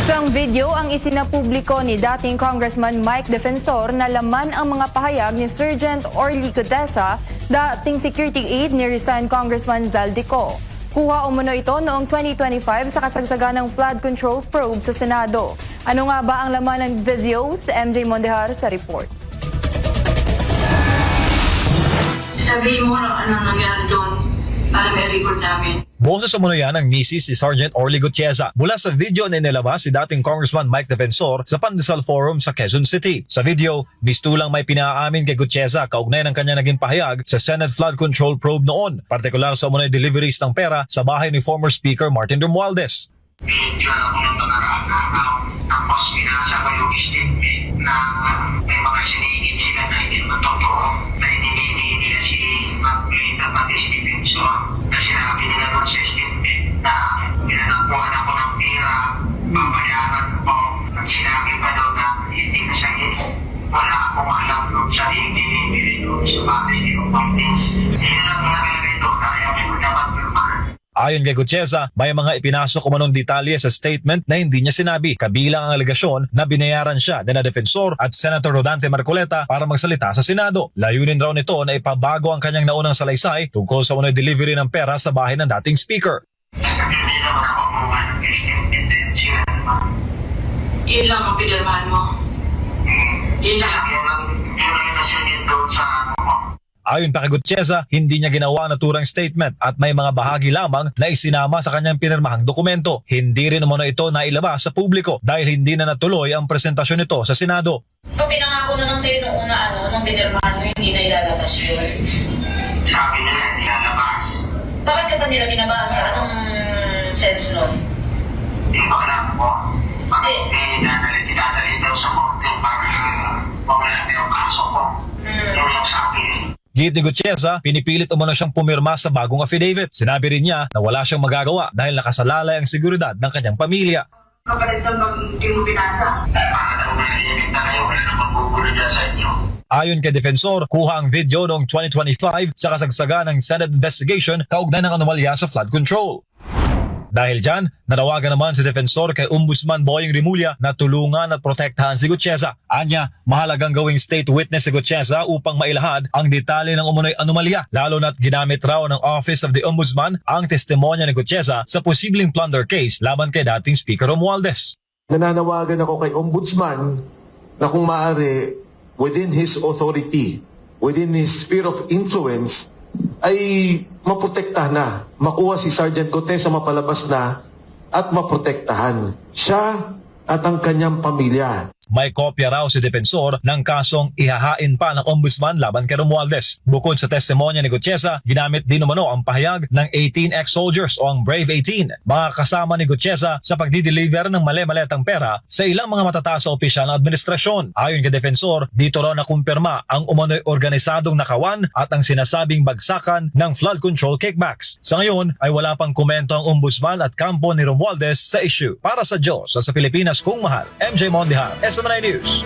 Isang video ang isinapubliko ni dating Congressman Mike Defensor na laman ang mga pahayag ni Sergeant Orly Codesa, dating security aide ni resigned Congressman Zaldico. Kuha umano ito noong 2025 sa kasagsagan ng flood control probe sa Senado. Ano nga ba ang laman ng video? Si MJ Mondehar sa report. Sabihin mo anong nangyari doon para may record namin. Boses umano yan ng misis si Sergeant Orly Gutierrez mula sa video na inilabas si dating Congressman Mike Defensor sa Pandesal Forum sa Quezon City. Sa video, mistulang may pinaamin kay Gutierrez kaugnay ng kanya naging pahayag sa Senate flood control probe noon, partikular sa umano'y deliveries ng pera sa bahay ni former Speaker Martin Romualdez. Binigyan ako ng pag-araw tapos binasa ko yung statement na may mga sinigit sila na hindi matotoo na ininingi nila si Magdalena pati si Defensor kasi sinabi nila doon sa statement na pinanakuhan ako ng pera, babayaran ko at sinabi pa doon na hindi na sa inyo. Wala akong alam doon sa hindi doon sa bahay ni Romualdez. Yun ang nakalagay doon na ayaw ko dapat pirmahan. Ayon kay Gutierrez, may mga ipinasok umanong detalye sa statement na hindi niya sinabi, kabilang ang alegasyon na binayaran siya na Defensor at Senator Rodante Marcoleta para magsalita sa Senado. Layunin raw nito na ipabago ang kanyang naunang salaysay tungkol sa umano'y delivery ng pera sa bahay ng dating Speaker. Hindi naman ako kumuha ng statement din sila naman. Yun lang ang pinirmahan mo. Yun lang. Yun ang nasilin doon sa ano mo. Ayon pa kay Gutierrez, hindi niya ginawa ang naturang statement at may mga bahagi lamang na isinama sa kanyang pinirmahang dokumento. Hindi rin umano ito nailabas sa publiko dahil hindi na natuloy ang presentasyon nito sa Senado. So, pinangako naman sa'yo nung una, nung binirmahan mo, hindi na ilalabas yun. Sabi nila hindi lalabas. Bakit ka ba nila binabasa? Anong sense nun? Hindi ko alam po. Bakit idadali daw sa korte para mawala na yung kaso ko. Yun yung sabi niya. Git ni Gutierrez, pinipilit umano siyang pumirma sa bagong affidavit. Sinabi rin niya na wala siyang magagawa dahil nakasalalay ang seguridad ng kanyang pamilya. Kapalit doon pag hindi mo binasa. Bakit ako nalilig na kayo wala na magbubulo dyan sa inyo? Ayon kay Defensor, kuha ang video noong 2025 sa kasagsagan ng Senate investigation kaugnay ng anomalya sa flood control. Dahil dyan, nanawagan naman si Defensor kay Ombudsman Boying Rimulya na tulungan at protektahan si Gutierrez. Anya, mahalagang gawing state witness si Gutierrez upang mailahad ang detalye ng umunoy anomalya, lalo na't ginamit raw ng Office of the Ombudsman ang testimonya ni Gutierrez sa posibleng plunder case laban kay dating Speaker Romualdez. Nananawagan ako kay Ombudsman na kung maaari, within his authority, within his sphere of influence, ay maprotektahan na. Makuha si Sergeant Codesa, mapalabas na at maprotektahan siya at ang kanyang pamilya. May kopya raw si Defensor ng kasong ihahain pa ng Ombudsman laban kay Romualdez. Bukod sa testimonya ni Gutierrez, ginamit din umano ang pahayag ng 18 ex-soldiers o ang Brave 18, mga kasama ni Gutierrez sa pagdi-deliver ng mali-maletang pera sa ilang mga matataas na opisyal ng administrasyon. Ayon kay Defensor, dito raw nakumpirma ang umano'y organisadong nakawan at ang sinasabing bagsakan ng flood control kickbacks. Sa ngayon ay wala pang komento ang Ombudsman at kampo ni Romualdez sa issue. Para sa Diyos at sa Pilipinas kung mahal, MJ Mondehar, SMNI News.